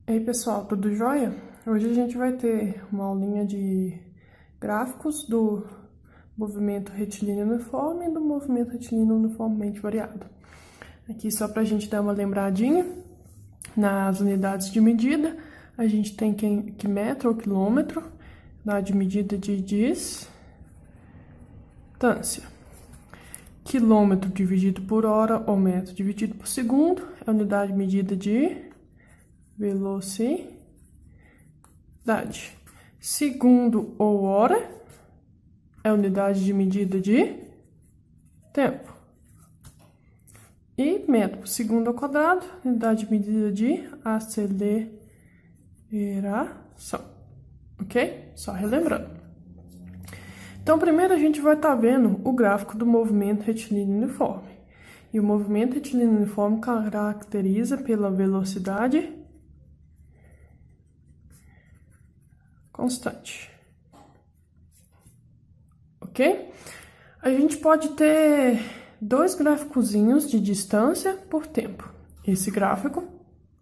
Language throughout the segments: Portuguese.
E aí, pessoal, tudo jóia? Hoje a gente vai ter uma aulinha de gráficos do movimento retilíneo uniforme e do movimento retilíneo uniformemente variado. Aqui só para a gente dar uma lembradinha, nas unidades de medida, a gente tem que metro ou quilômetro, unidade de medida de distância. Quilômetro dividido por hora ou metro dividido por segundo é a unidade de medida de velocidade. Segundo ou hora é a unidade de medida de tempo. E metro por segundo ao quadrado, unidade de medida de aceleração. Ok? Só relembrando. Então, primeiro a gente vai estar vendo o gráfico do movimento retilíneo uniforme. E o movimento retilíneo uniforme caracteriza pela velocidade constante. Ok? A gente pode ter dois gráficozinhos de distância por tempo. Esse gráfico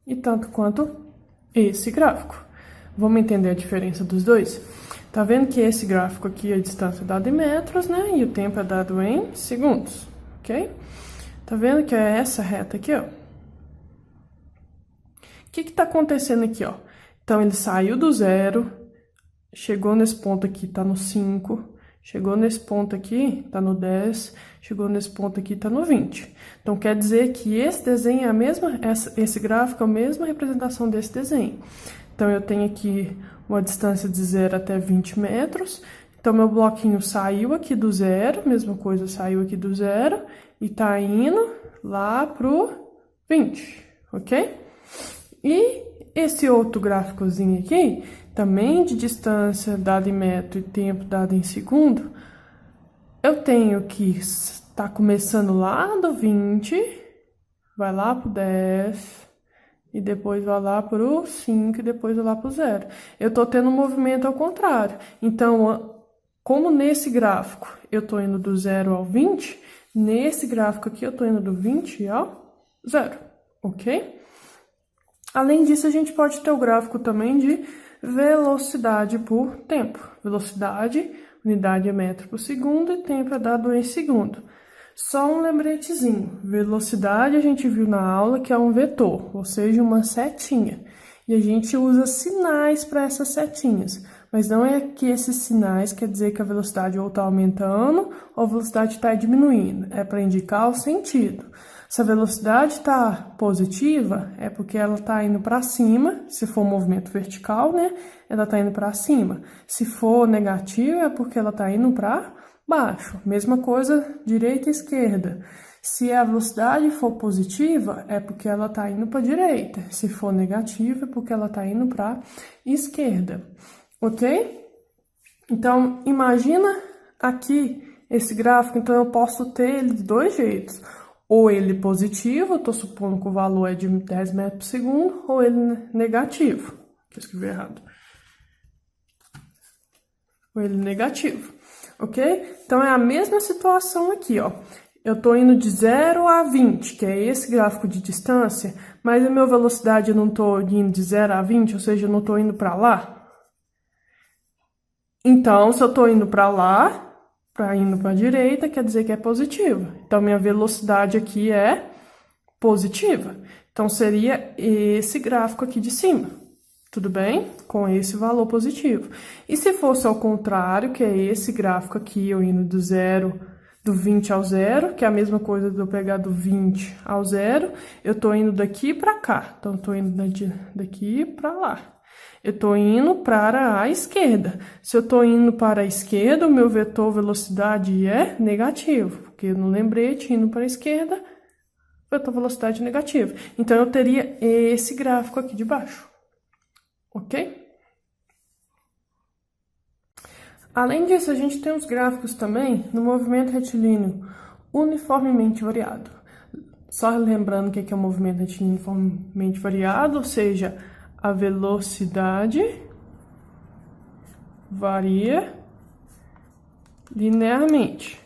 e tanto quanto esse gráfico. Vamos entender a diferença dos dois? Tá vendo que esse gráfico aqui, a distância é dada em metros, né? E o tempo é dado em segundos, ok? Tá vendo que é essa reta aqui, ó? O que tá acontecendo aqui, ó? Então, ele saiu do zero, chegou nesse ponto aqui, tá no 5, chegou nesse ponto aqui, tá no 10, chegou nesse ponto aqui, tá no 20. Então, quer dizer que esse desenho é a mesma, esse gráfico é a mesma representação desse desenho. Então, eu tenho aqui uma distância de 0 até 20 metros. Então, meu bloquinho saiu aqui do zero, mesma coisa, saiu aqui do zero e tá indo lá pro 20, ok? E esse outro gráficozinho aqui, também de distância dada em metro e tempo dado em segundo, eu tenho que estar começando lá do 20, vai lá pro 10, e depois vai lá pro 5 e depois vai lá pro 0. Eu tô tendo um movimento ao contrário. Então, como nesse gráfico eu tô indo do 0 ao 20, nesse gráfico aqui eu tô indo do 20 ao 0, ok? Além disso, a gente pode ter o gráfico também de velocidade por tempo. Velocidade, unidade é metro por segundo e tempo é dado em segundo. Só um lembretezinho. Velocidade a gente viu na aula que é um vetor, ou seja, uma setinha. E a gente usa sinais para essas setinhas. Mas não é que esses sinais quer dizer que a velocidade ou está aumentando ou a velocidade está diminuindo. É para indicar o sentido. Se a velocidade está positiva, é porque ela está indo para cima. Se for um movimento vertical, né? Ela está indo para cima. Se for negativa, é porque ela está indo para baixo. Mesma coisa, direita e esquerda. Se a velocidade for positiva, é porque ela está indo para a direita. Se for negativa, é porque ela está indo para a esquerda. Ok? Então, imagina aqui esse gráfico. Então, eu posso ter ele de dois jeitos. Ou ele positivo, eu estou supondo que o valor é de 10 metros por segundo, ou ele negativo. Eu escrevi errado. Ou ele negativo, ok? Então, é a mesma situação aqui, ó. Eu estou indo de 0 a 20, que é esse gráfico de distância, mas a minha velocidade eu não estou indo de 0 a 20, ou seja, eu não estou indo para lá. Então, se eu estou indo para lá, indo para a direita, quer dizer que é positivo. Então, minha velocidade aqui é positiva. Então, seria esse gráfico aqui de cima. Tudo bem? Com esse valor positivo. E se fosse ao contrário, que é esse gráfico aqui, eu indo do 20 ao 0, que é a mesma coisa de eu pegar do 20 ao 0, eu tô indo daqui para cá. Então, eu tô indo daqui para lá. Eu tô indo para a esquerda. Se eu tô indo para a esquerda, o meu vetor velocidade é negativo, porque no lembrete, indo para a esquerda, vetor velocidade negativa. Então, eu teria esse gráfico aqui de baixo. Ok? Além disso, a gente tem os gráficos também no movimento retilíneo uniformemente variado. Só lembrando o que é o movimento retilíneo uniformemente variado, ou seja, a velocidade varia linearmente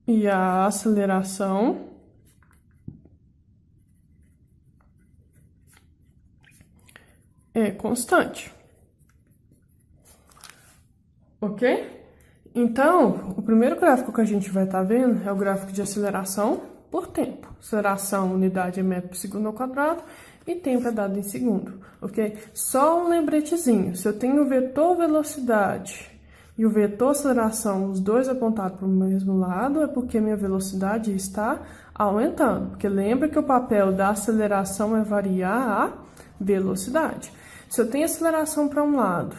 e a aceleração é constante. Ok? Então, o primeiro gráfico que a gente vai estar vendo é o gráfico de aceleração por tempo. Aceleração, unidade é metro por segundo ao quadrado e tempo é dado em segundo, ok? Só um lembretezinho, se eu tenho o vetor velocidade e o vetor aceleração, os dois apontados para o mesmo lado, é porque minha velocidade está aumentando. Porque lembra que o papel da aceleração é variar a velocidade. Se eu tenho aceleração para um lado,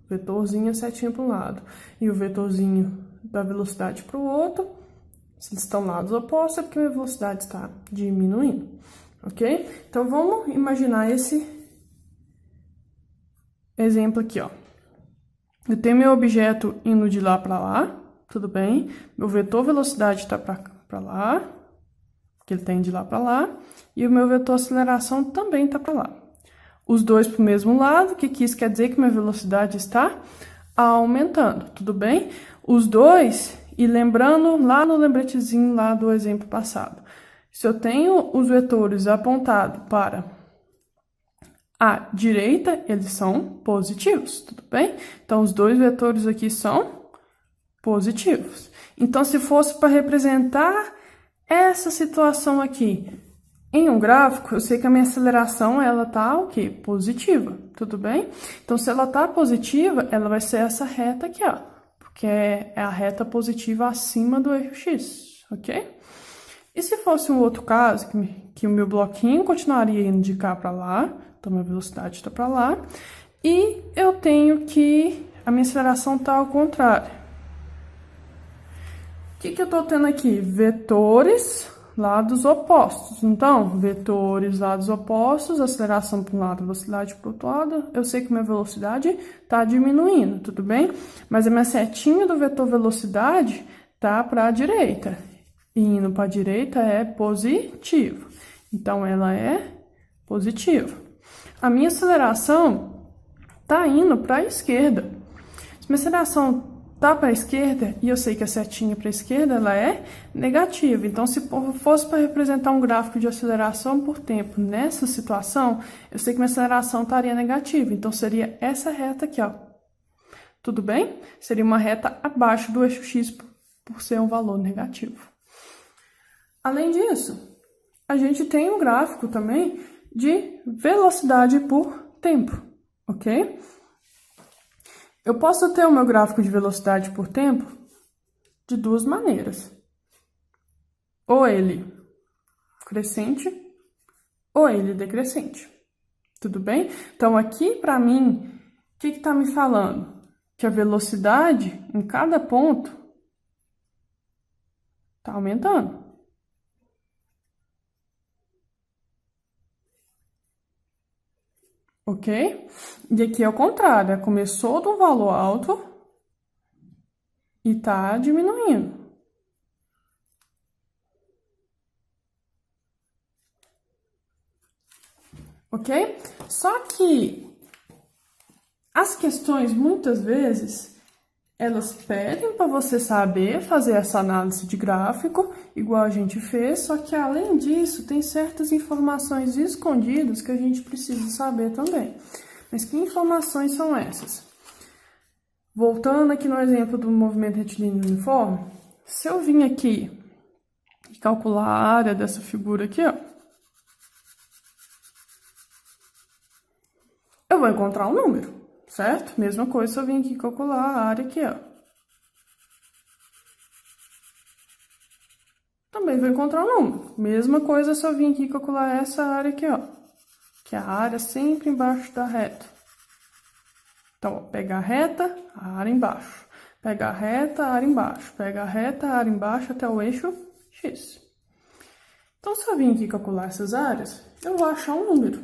vetorzinho setinha para um lado, e o vetorzinho da velocidade para o outro, se eles estão lados opostos, é porque minha velocidade está diminuindo, ok? Então, vamos imaginar esse exemplo aqui, ó. Eu tenho meu objeto indo de lá para lá, tudo bem? Meu vetor velocidade está para lá, que ele tem de lá para lá, e o meu vetor aceleração também está para lá. Os dois para o mesmo lado, que isso quer dizer que minha velocidade está aumentando, tudo bem? Os dois, e lembrando lá no lembretezinho lá do exemplo passado, se eu tenho os vetores apontados para a direita, eles são positivos, tudo bem? Então, os dois vetores aqui são positivos. Então, se fosse para representar essa situação aqui em um gráfico, eu sei que a minha aceleração, ela tá o quê? Positiva, tudo bem? Então, se ela tá positiva, ela vai ser essa reta aqui, ó. Porque é a reta positiva acima do eixo X, ok? E se fosse um outro caso, que o meu bloquinho continuaria indo de cá para lá, então minha velocidade está para lá, e eu tenho que a minha aceleração está ao contrário. O que eu estou tendo aqui? Vetores lados opostos. Então, vetores lados opostos, aceleração para um lado, velocidade para o outro lado. Eu sei que minha velocidade está diminuindo, tudo bem? Mas a minha setinha do vetor velocidade está para a direita. E indo para a direita é positivo. Então, ela é positiva. A minha aceleração está indo para a esquerda. Se minha aceleração tá para a esquerda, e eu sei que a setinha para a esquerda, ela é negativa. Então, se fosse para representar um gráfico de aceleração por tempo nessa situação, eu sei que minha aceleração estaria negativa. Então, seria essa reta aqui, ó. Tudo bem? Seria uma reta abaixo do eixo X por ser um valor negativo. Além disso, a gente tem um gráfico também de velocidade por tempo, ok? Eu posso ter o meu gráfico de velocidade por tempo de duas maneiras. Ou ele crescente, ou ele decrescente. Tudo bem? Então, aqui, para mim, o que está me falando? Que a velocidade em cada ponto está aumentando. Ok? E aqui é o contrário, começou de um valor alto e tá diminuindo. Ok? Só que as questões, muitas vezes, elas pedem para você saber fazer essa análise de gráfico, igual a gente fez, só que além disso, tem certas informações escondidas que a gente precisa saber também. Mas que informações são essas? Voltando aqui no exemplo do movimento retilíneo uniforme, se eu vim aqui e calcular a área dessa figura aqui, ó, eu vou encontrar um número, certo? Mesma coisa se eu vim aqui calcular a área aqui, ó. Também vou encontrar um número. Mesma coisa se eu vim aqui calcular essa área aqui, ó. Que é a área sempre embaixo da reta. Então, ó, pega a reta, a área embaixo. Pega a reta, a área embaixo. Pega a reta, a área embaixo até o eixo X. Então, se eu vim aqui calcular essas áreas, eu vou achar um número.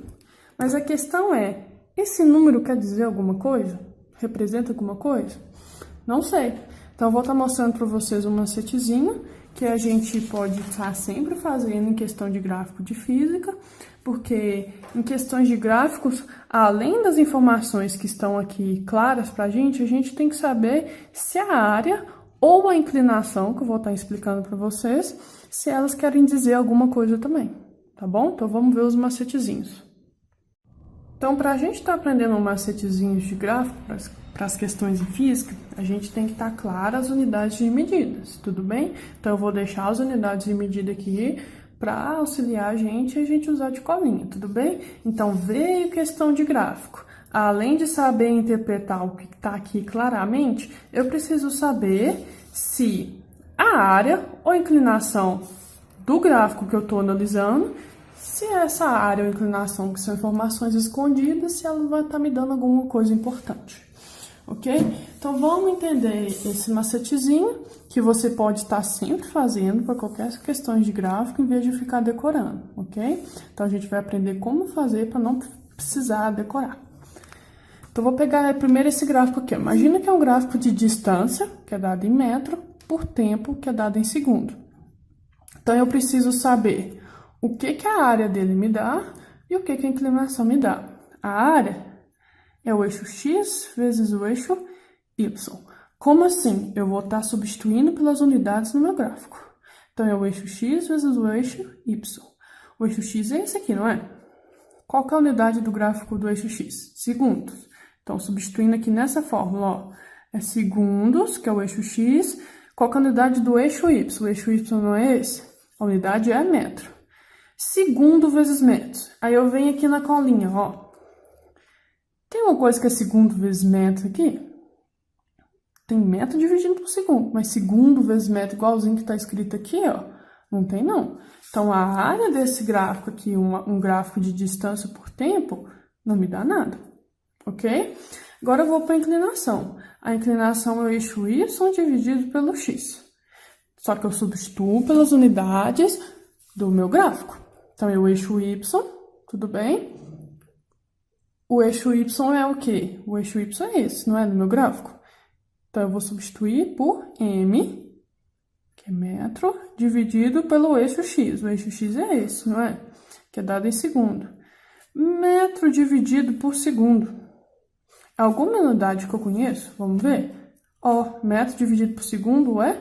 Mas a questão é, esse número quer dizer alguma coisa? Representa alguma coisa? Não sei. Então, eu vou estar mostrando para vocês um macetezinho que a gente pode estar sempre fazendo em questão de gráfico de física, porque em questões de gráficos, além das informações que estão aqui claras para a gente tem que saber se a área ou a inclinação, que eu vou estar explicando para vocês, se elas querem dizer alguma coisa também, tá bom? Então, vamos ver os macetezinhos. Então, para a gente estar aprendendo um macetezinho de gráfico para as questões de física, a gente tem que estar claro as unidades de medidas, tudo bem? Então, eu vou deixar as unidades de medida aqui para auxiliar a gente e a gente usar de colinha, tudo bem? Então, veio questão de gráfico. Além de saber interpretar o que está aqui claramente, eu preciso saber se a área ou inclinação do gráfico que eu estou analisando, se essa área ou inclinação que são informações escondidas, se ela vai estar me dando alguma coisa importante, ok? Então, vamos entender esse macetezinho que você pode estar sempre fazendo para qualquer questão de gráfico, em vez de ficar decorando, ok? Então, a gente vai aprender como fazer para não precisar decorar. Então, vou pegar primeiro esse gráfico aqui. Imagina que é um gráfico de distância, que é dado em metro, por tempo, que é dado em segundo. Então, eu preciso saber o que a área dele me dá e o que a inclinação me dá. A área é o eixo x vezes o eixo y. Como assim? Eu vou estar substituindo pelas unidades no meu gráfico. Então, é o eixo x vezes o eixo y. O eixo x é esse aqui, não é? Qual que é a unidade do gráfico do eixo x? Segundos. Então, substituindo aqui nessa fórmula, ó, é segundos, que é o eixo x. Qual que é a unidade do eixo y? O eixo y não é esse? A unidade é metro. Segundo vezes metro. Aí eu venho aqui na colinha, ó. Tem uma coisa que é segundo vezes metro aqui? Tem metro dividido por segundo, mas segundo vezes metro igualzinho que está escrito aqui, ó. Não tem, não. Então, a área desse gráfico aqui, um gráfico de distância por tempo, não me dá nada, ok? Agora eu vou para a inclinação. A inclinação é o eixo y dividido pelo x. Só que eu substituo pelas unidades do meu gráfico. Então, é o eixo y, tudo bem? O eixo y é o quê? O eixo y é esse, não é no meu gráfico? Então, eu vou substituir por m, que é metro, dividido pelo eixo x. O eixo x é esse, não é? Que é dado em segundo. Metro dividido por segundo. Alguma unidade que eu conheço? Vamos ver? Ó, metro dividido por segundo é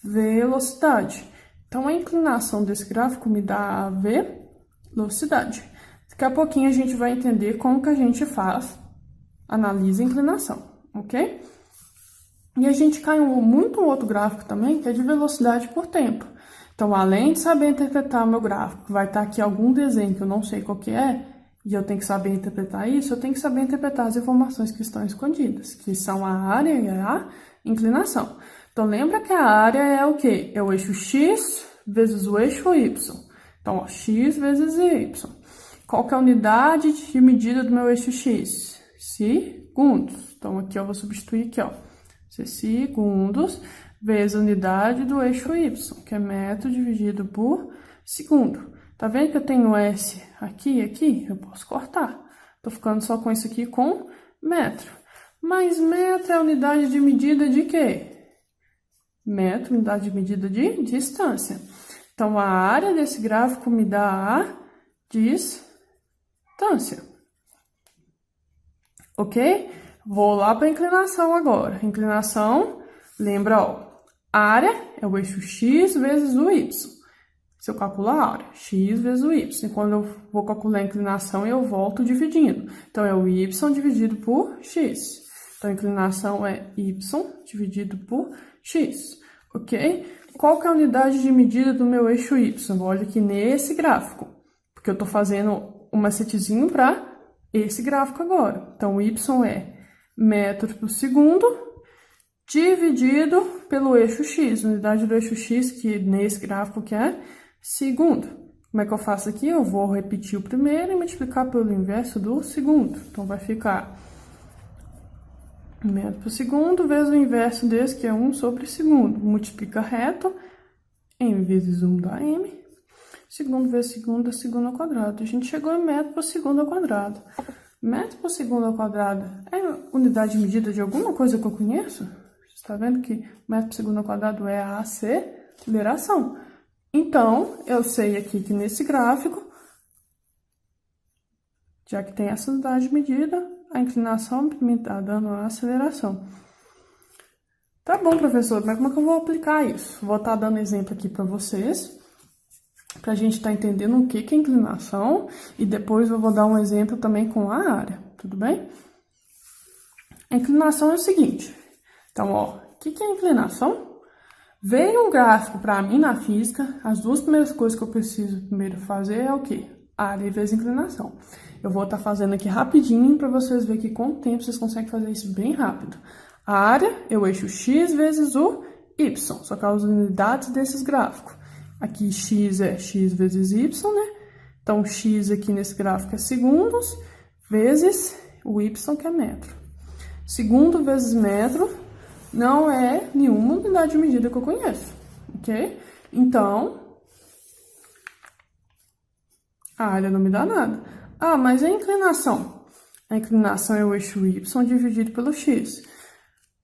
velocidade. Então, a inclinação desse gráfico me dá a velocidade. Daqui a pouquinho a gente vai entender como que a gente analisa a inclinação, ok? E a gente cai muito um outro gráfico também, que é de velocidade por tempo. Então, além de saber interpretar o meu gráfico, vai estar aqui algum desenho que eu não sei qual que é, e eu tenho que saber interpretar isso, eu tenho que saber interpretar as informações que estão escondidas, que são a área e a inclinação. Então, lembra que a área é o quê? É o eixo x vezes o eixo y. Então, ó, x vezes y. Qual que é a unidade de medida do meu eixo x? Segundos. Então, aqui eu vou substituir aqui, ó. Segundos vezes a unidade do eixo y, que é metro dividido por segundo. Tá vendo que eu tenho S aqui e aqui? Eu posso cortar. Tô ficando só com isso aqui com metro. Mas metro é a unidade de medida de quê? Metro, unidade de medida de distância. Então, a área desse gráfico me dá a distância. Ok? Vou lá para a inclinação agora. Inclinação, lembra, ó, área é o eixo x vezes o y. Se eu calcular a área, x vezes o y. E quando eu vou calcular a inclinação, eu volto dividindo. Então, é o y dividido por x. Então, a inclinação é y dividido por x, ok? Qual que é a unidade de medida do meu eixo y? Olha aqui nesse gráfico, porque eu estou fazendo um macetezinho para esse gráfico agora. Então, o y é metro por segundo dividido pelo eixo x, unidade do eixo x, que nesse gráfico que é segundo. Como é que eu faço aqui? Eu vou repetir o primeiro e multiplicar pelo inverso do segundo. Então, vai ficar metro por segundo vezes o inverso desse, que é 1 sobre segundo. Multiplica reto, m vezes 1 dá m. Segundo vezes segundo é segundo ao quadrado. A gente chegou em metro por segundo ao quadrado. Metro por segundo ao quadrado é unidade de medida de alguma coisa que eu conheço? Você está vendo que metro por segundo ao quadrado é a aceleração. Então, eu sei aqui que nesse gráfico, já que tem essa unidade de medida, a inclinação me está dando a aceleração. Tá bom, professor, mas como é que eu vou aplicar isso? Vou estar dando exemplo aqui para vocês. pra gente estar entendendo o que é inclinação, e depois eu vou dar um exemplo também com a área, tudo bem? A inclinação é o seguinte, então, ó, o que é inclinação? Veio um gráfico para mim na física, as duas primeiras coisas que eu preciso primeiro fazer é o quê? Área vezes inclinação. Eu vou estar fazendo aqui rapidinho para vocês verem que com o tempo vocês conseguem fazer isso bem rápido. A área é o eixo x vezes o y, só que as unidades desses gráficos. Aqui x é x vezes y, né? Então, x aqui nesse gráfico é segundos, vezes o y, que é metro. Segundo vezes metro não é nenhuma unidade de medida que eu conheço, ok? Então, a área não me dá nada. Ah, mas a inclinação? A inclinação é o eixo y dividido pelo x.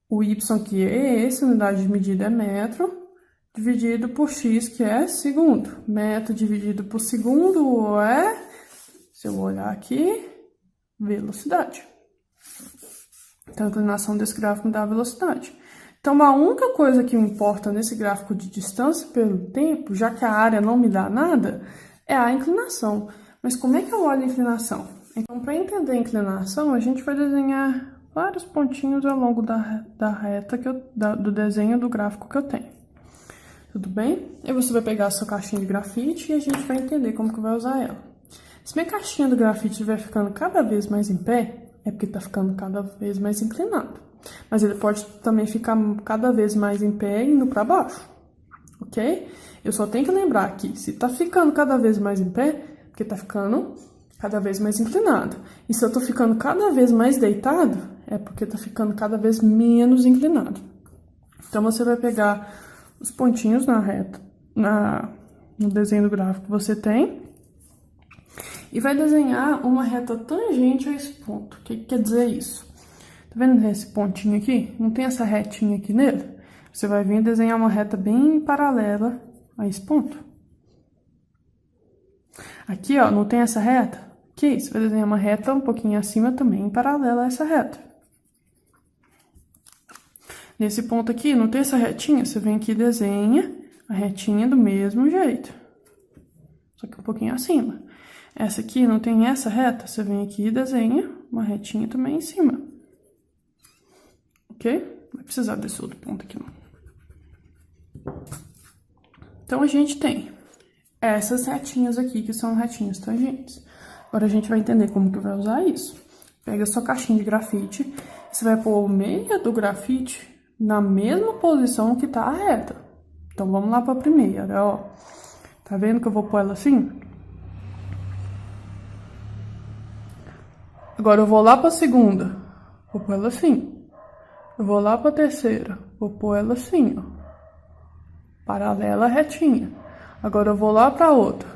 O y aqui é esse, a unidade de medida é metro, dividido por x, que é segundo. Metro dividido por segundo é, se eu olhar aqui, velocidade. Então, a inclinação desse gráfico me dá a velocidade. Então, a única coisa que importa nesse gráfico de distância pelo tempo, já que a área não me dá nada, é a inclinação. Mas como é que eu olho a inclinação? Então, para entender a inclinação, a gente vai desenhar vários pontinhos ao longo da reta do desenho do gráfico que eu tenho. Tudo bem? E você vai pegar a sua caixinha de grafite e a gente vai entender como que vai usar ela. Se minha caixinha do grafite estiver ficando cada vez mais em pé, é porque está ficando cada vez mais inclinado. Mas ele pode também ficar cada vez mais em pé e indo para baixo, ok? Eu só tenho que lembrar que se está ficando cada vez mais em pé, é porque está ficando cada vez mais inclinado. E se eu estou ficando cada vez mais deitado, é porque está ficando cada vez menos inclinado. Então, você vai pegar os pontinhos na reta, no desenho do gráfico que você tem, e vai desenhar uma reta tangente a esse ponto. O que quer dizer isso? Tá vendo esse pontinho aqui? Não tem essa retinha aqui nele? Você vai vir desenhar uma reta bem paralela a esse ponto. Aqui, ó, não tem essa reta? Aqui, você vai desenhar uma reta um pouquinho acima também, paralela a essa reta. Nesse ponto aqui, não tem essa retinha? Você vem aqui e desenha a retinha do mesmo jeito. Só que um pouquinho acima. Essa aqui não tem essa reta? Você vem aqui e desenha uma retinha também em cima. Ok? Não vai precisar desse outro ponto aqui, não. Então, a gente tem essas retinhas aqui, que são retinhas tangentes. Agora, a gente vai entender como que vai usar isso. Pega a sua caixinha de grafite, você vai pôr o meio do grafite na mesma posição que tá a reta. Então, vamos lá para a primeira, ó. Tá vendo que eu vou pôr ela assim? Agora, eu vou lá para a segunda, vou pôr ela assim. Eu vou lá para a terceira, vou pôr ela assim, ó. Paralela retinha. Agora, eu vou lá para outra,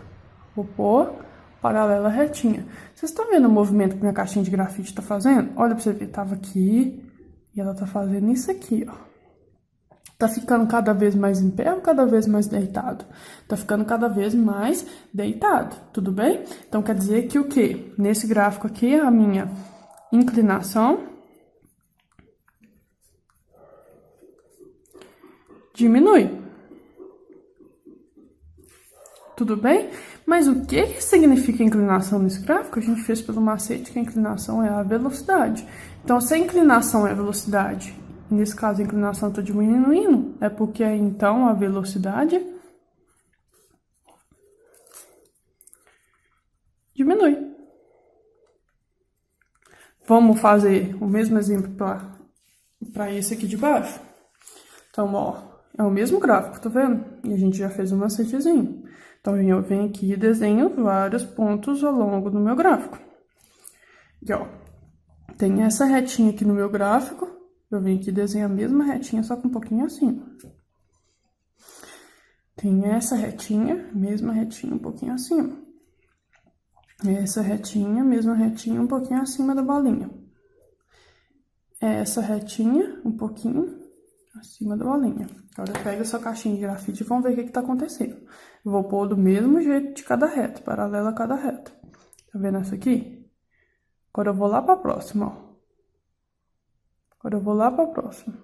vou pôr paralela retinha. Vocês estão vendo o movimento que minha caixinha de grafite está fazendo? Olha para você ver, tava aqui e ela tá fazendo isso aqui, ó. Tá ficando cada vez mais em pé ou cada vez mais deitado? Tá ficando cada vez mais deitado, tudo bem? Então, quer dizer que o quê? Nesse gráfico aqui, a minha inclinação diminui. Tudo bem? Mas o que significa inclinação nesse gráfico? A gente fez pelo macete que a inclinação é a velocidade. Então, se a inclinação é a velocidade, nesse caso a inclinação está diminuindo, é porque então a velocidade diminui. Vamos fazer o mesmo exemplo para esse aqui de baixo? Então, ó, é o mesmo gráfico, tá vendo? E a gente já fez um macetezinho. Então, eu venho aqui e desenho vários pontos ao longo do meu gráfico. E, ó, tem essa retinha aqui no meu gráfico. Eu venho aqui e desenho a mesma retinha, só que um pouquinho acima. Tem essa retinha, mesma retinha, um pouquinho acima. Essa retinha, mesma retinha, um pouquinho acima da bolinha. Essa retinha, um pouquinho acima da bolinha. Agora, pega a sua caixinha de grafite e vamos ver o que tá acontecendo. Eu vou pôr do mesmo jeito de cada reta, paralela a cada reta. Tá vendo essa aqui? Agora, eu vou lá pra próxima, ó. Agora, eu vou lá pra próxima.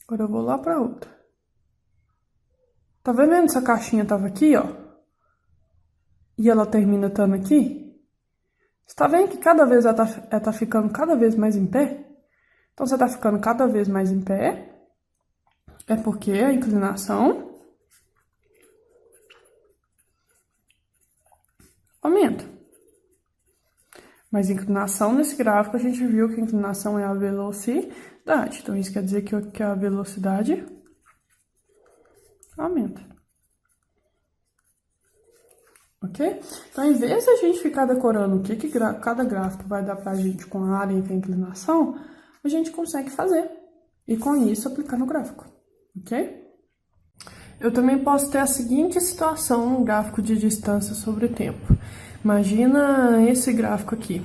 Agora, eu vou lá pra outra. Tá vendo essa caixinha tava aqui, ó? E ela termina estando aqui? Você tá vendo que cada vez ela tá ficando cada vez mais em pé? Então, você tá ficando cada vez mais em pé, é porque a inclinação aumenta. Mas inclinação, nesse gráfico, a gente viu que a inclinação é a velocidade. Então, isso quer dizer que a velocidade aumenta. Ok? Então, em vez de a gente ficar decorando o que cada gráfico vai dar pra gente com a área e com a inclinação, a gente consegue fazer. E com isso, aplicar no gráfico. Ok? Eu também posso ter a seguinte situação no gráfico de distância sobre tempo. Imagina esse gráfico aqui.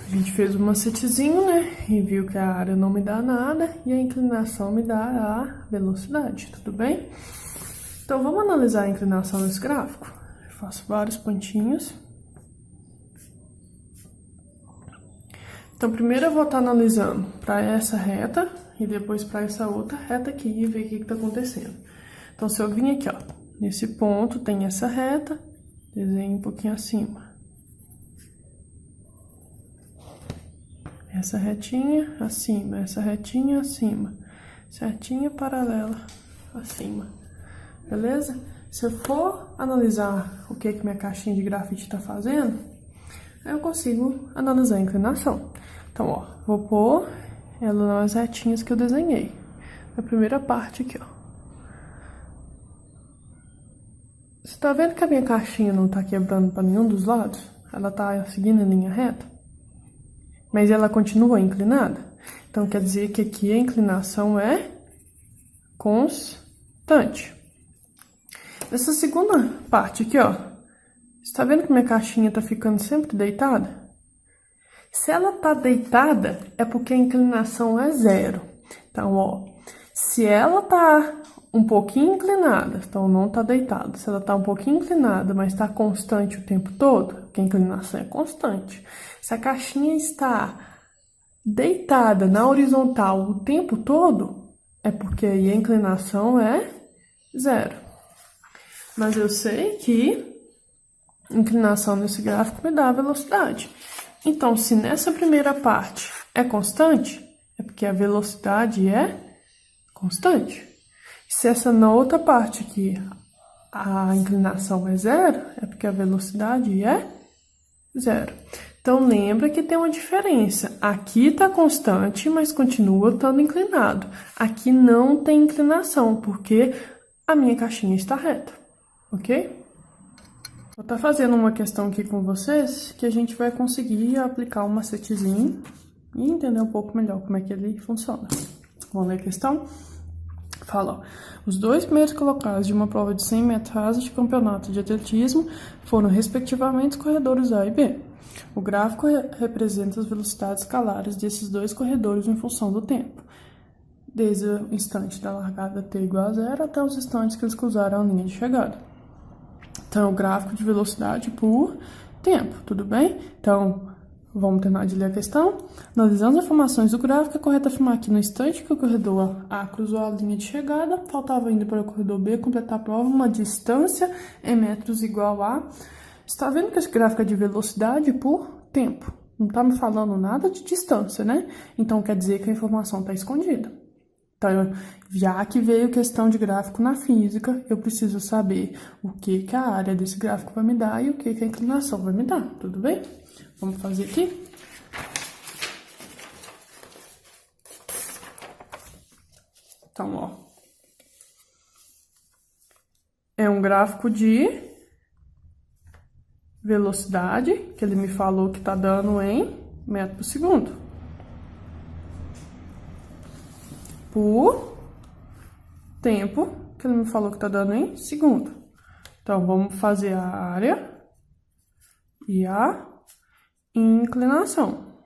A gente fez um macetezinho, né? E viu que a área não me dá nada e a inclinação me dá a velocidade, tudo bem? Então, vamos analisar a inclinação desse gráfico. Eu faço vários pontinhos. Então, primeiro eu vou estar analisando para essa reta e depois para essa outra reta aqui e ver o que está acontecendo. Então, se eu vim aqui, ó, nesse ponto tem essa reta, desenho um pouquinho acima. Essa retinha acima, essa retinha acima, certinha paralela acima, beleza? Se eu for analisar o que minha caixinha de grafite está fazendo, eu consigo analisar a inclinação. Então, ó, vou pôr ela nas retinhas que eu desenhei. A primeira parte aqui, ó. Você tá vendo que a minha caixinha não tá quebrando para nenhum dos lados? Ela tá seguindo a linha reta? Mas ela continua inclinada? Então, quer dizer que aqui a inclinação é constante. Nessa segunda parte aqui, ó. Você tá vendo que minha caixinha tá ficando sempre deitada? Se ela tá deitada, é porque a inclinação é zero. Então, ó, se ela tá um pouquinho inclinada, então não tá deitada. Se ela tá um pouquinho inclinada, mas tá constante o tempo todo, porque a inclinação é constante. Se a caixinha está deitada na horizontal o tempo todo, é porque aí a inclinação é zero. Mas eu sei que a inclinação nesse gráfico me dá a velocidade. Então, se nessa primeira parte é constante, é porque a velocidade é constante. Se essa na outra parte aqui a inclinação é zero, é porque a velocidade é zero. Então, lembra que tem uma diferença. Aqui está constante, mas continua estando inclinado. Aqui não tem inclinação, porque a minha caixinha está reta, ok? Vou estar fazendo uma questão aqui com vocês que a gente vai conseguir aplicar um macetezinho e entender um pouco melhor como é que ele funciona. Vamos ler a questão? Fala, ó, os dois primeiros colocados de uma prova de 100 metros rasos de campeonato de atletismo foram, respectivamente, os corredores A e B. O gráfico representa as velocidades escalares desses dois corredores em função do tempo, desde o instante da largada t igual a 0 até os instantes que eles cruzaram a linha de chegada. Então, é o gráfico de velocidade por tempo, tudo bem? Então, vamos terminar de ler a questão. Analisando as informações do gráfico, é correto afirmar que no instante que o corredor A cruzou a linha de chegada, faltava ainda para o corredor B completar a prova uma distância em metros igual a... Você está vendo que esse gráfico é de velocidade por tempo? Não está me falando nada de distância, né? Então, quer dizer que a informação está escondida. Então, já que veio questão de gráfico na física, eu preciso saber o que a área desse gráfico vai me dar e o que a inclinação vai me dar, tudo bem? Vamos fazer aqui? Então, ó. É um gráfico de velocidade, que ele me falou que tá dando em metro por segundo. Por tempo, que ele me falou que tá dando em segundo. Então, vamos fazer a área e a inclinação.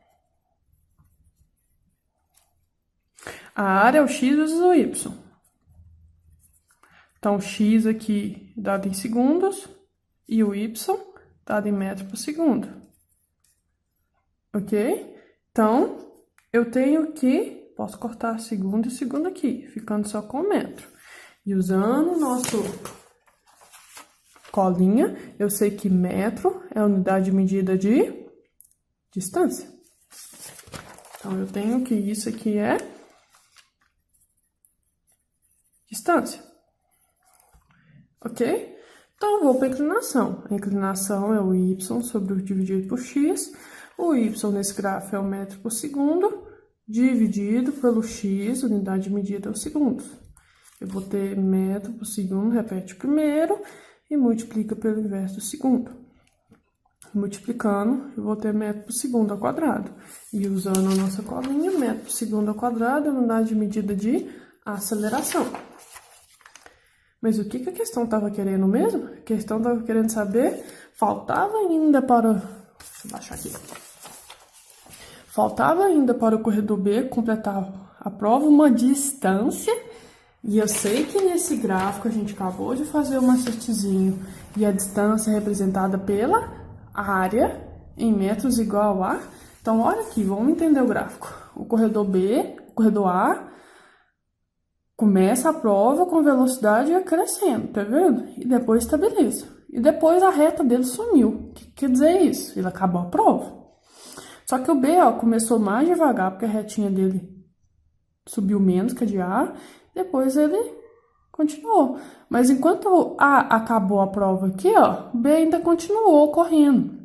A área é o x vezes o y. Então, x aqui dado em segundos e o y dado em metro por segundo. Ok? Então, eu tenho que... Posso cortar segundo e segundo aqui, ficando só com metro. E usando o nosso colinha, eu sei que metro é a unidade de medida de distância. Então, eu tenho que isso aqui é distância. Ok? Então, eu vou para a inclinação. A inclinação é o y sobre o dividido por x. O y nesse gráfico é o metro por segundo, dividido pelo x, unidade de medida é o segundo. Eu vou ter metro por segundo, repete o primeiro, e multiplica pelo inverso do segundo. Multiplicando, eu vou ter metro por segundo ao quadrado. E usando a nossa colinha, metro por segundo ao quadrado é a unidade de medida de aceleração. Mas o que a questão estava querendo mesmo? A questão estava querendo saber, faltava ainda para... Deixa eu baixar aqui. Faltava ainda para o corredor B completar a prova uma distância. E eu sei que nesse gráfico a gente acabou de fazer um macetezinho. E a distância é representada pela área em metros igual a... Então, olha aqui, vamos entender o gráfico. O corredor B, o corredor A... Começa a prova com velocidade crescendo, tá vendo? E depois estabiliza. E depois a reta dele sumiu. O que quer dizer isso? Ele acabou a prova. Só que o B, ó, começou mais devagar, porque a retinha dele subiu menos que a de A. Depois ele continuou. Mas enquanto A acabou a prova aqui, ó, o B ainda continuou correndo.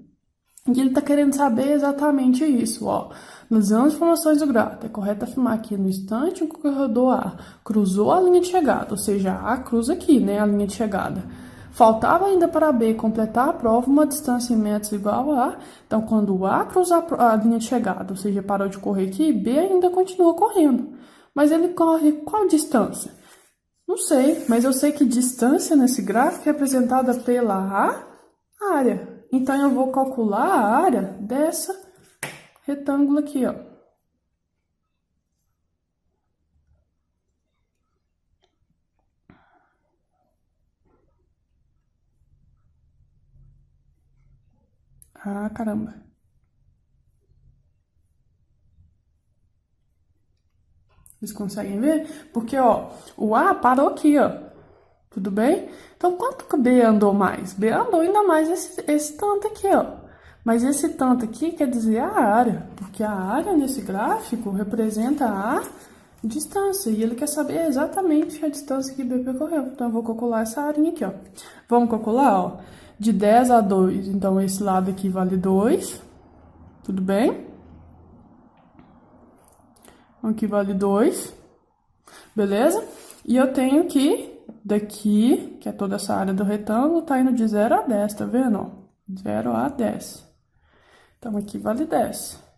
E ele tá querendo saber exatamente isso, ó. Nos anos de informações do gráfico, é correto afirmar que no instante em que o corredor A cruzou a linha de chegada, ou seja, A cruza aqui, né, a linha de chegada. Faltava ainda para B completar a prova uma distância em metros igual a A. Então, quando o A cruza a linha de chegada, ou seja, parou de correr aqui, B ainda continua correndo. Mas ele corre qual distância? Não sei, mas eu sei que distância nesse gráfico é representada pela área. Então, eu vou calcular a área dessa retângulo aqui, ó. Ah, caramba. Vocês conseguem ver? Porque, ó, o A parou aqui, ó. Tudo bem? Então, quanto que o B andou mais? B andou ainda mais esse tanto aqui, ó. Mas esse tanto aqui quer dizer a área, porque a área nesse gráfico representa a distância, e ele quer saber exatamente a distância que B percorreu. Então, eu vou calcular essa área aqui, ó. Vamos calcular, ó, de 10 a 2, então esse lado aqui vale 2, tudo bem? Aqui vale 2, beleza? E eu tenho que, daqui, que é toda essa área do retângulo, tá indo de 0 a 10, tá vendo, ó? 0 a 10. Então, aqui vale 10.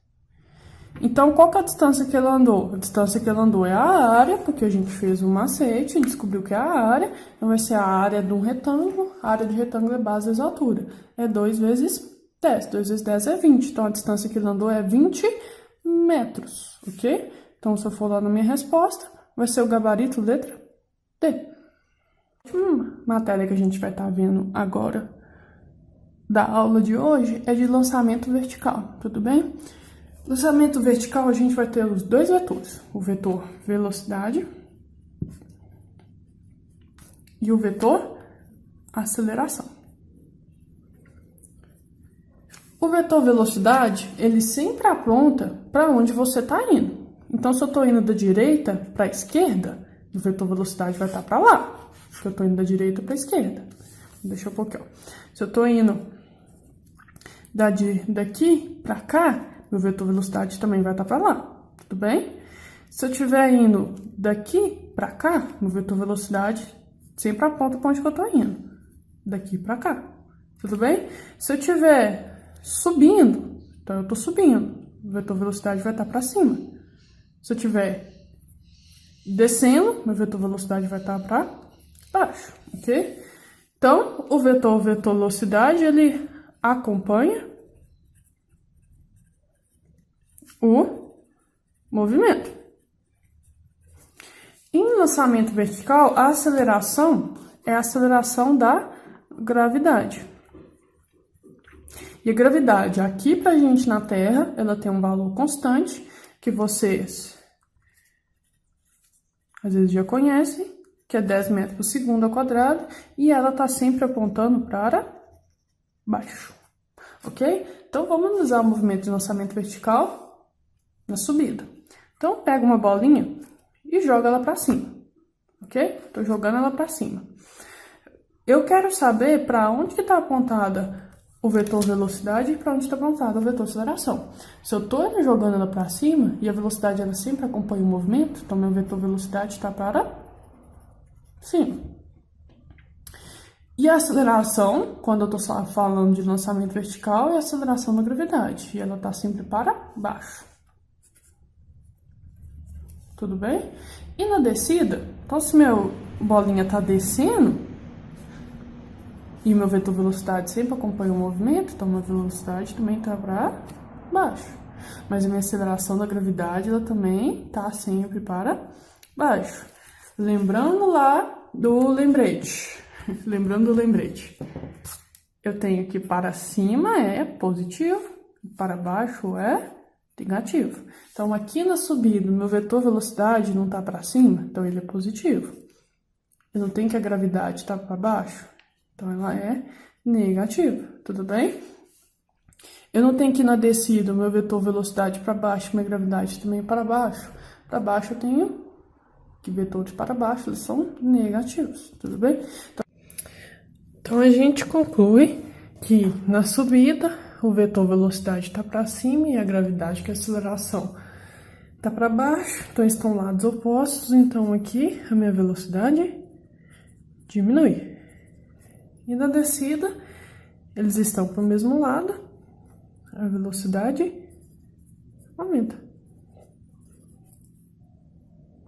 Então, qual que é a distância que ele andou? A distância que ele andou é a área, porque a gente fez um macete e descobriu que é a área. Então, vai ser a área de um retângulo. A área de retângulo é base vezes altura. É 2 vezes 10. 2 vezes 10 é 20. Então, a distância que ele andou é 20 metros, ok? Então, se eu for lá na minha resposta, vai ser o gabarito letra D. A última matéria que a gente vai estar vendo agora da aula de hoje é de lançamento vertical, tudo bem? Lançamento vertical, a gente vai ter os dois vetores, o vetor velocidade e o vetor aceleração. O vetor velocidade, ele sempre aponta para onde você está indo. Então, se eu estou indo da direita para a esquerda, o vetor velocidade vai estar para lá. Se eu estou indo da direita para a esquerda. Deixa eu pôr aqui, ó. Se eu estou indo daqui para cá, meu vetor velocidade também vai estar para lá, tudo bem? Se eu estiver indo daqui para cá, meu vetor velocidade sempre aponta para onde que eu estou indo, daqui para cá, tudo bem? Se eu estiver subindo, então eu estou subindo, o vetor velocidade vai estar para cima. Se eu estiver descendo, meu vetor velocidade vai estar para baixo, ok? Então, o vetor velocidade, ele acompanha o movimento. Em lançamento vertical, a aceleração é a aceleração da gravidade. E a gravidade aqui pra gente na Terra, ela tem um valor constante, que vocês às vezes já conhecem, que é 10 metros por segundo ao quadrado, e ela tá sempre apontando para baixo, ok? Então, vamos usar o movimento de lançamento vertical na subida. Então, pega uma bolinha e joga ela para cima, ok? Tô jogando ela para cima. Eu quero saber para onde que tá apontada o vetor velocidade e para onde está apontado o vetor aceleração. Se eu tô jogando ela para cima e a velocidade ela sempre acompanha o movimento, então meu vetor velocidade está para cima. E a aceleração, quando eu tô falando de lançamento vertical, é a aceleração da gravidade, e ela tá sempre para baixo. Tudo bem? E na descida, então se meu bolinha tá descendo, e meu vetor velocidade sempre acompanha o movimento, então minha velocidade também tá para baixo. Mas a minha aceleração da gravidade, ela também tá sempre para baixo. Lembrando lá do lembrete. Lembrando do lembrete. Eu tenho que para cima é positivo, para baixo é negativo. Então, aqui na subida, meu vetor velocidade não tá para cima, então ele é positivo. Eu não tenho que a gravidade tá para baixo, então ela é negativa, tudo bem? Eu não tenho que na descida o meu vetor velocidade para baixo, minha gravidade também para baixo. Para baixo eu tenho que vetores para baixo, eles são negativos, tudo bem? Então a gente conclui que na subida o vetor velocidade está para cima e a gravidade, que é a aceleração, está para baixo. Então estão lados opostos, então aqui a minha velocidade diminui. E na descida, eles estão para o mesmo lado, a velocidade aumenta.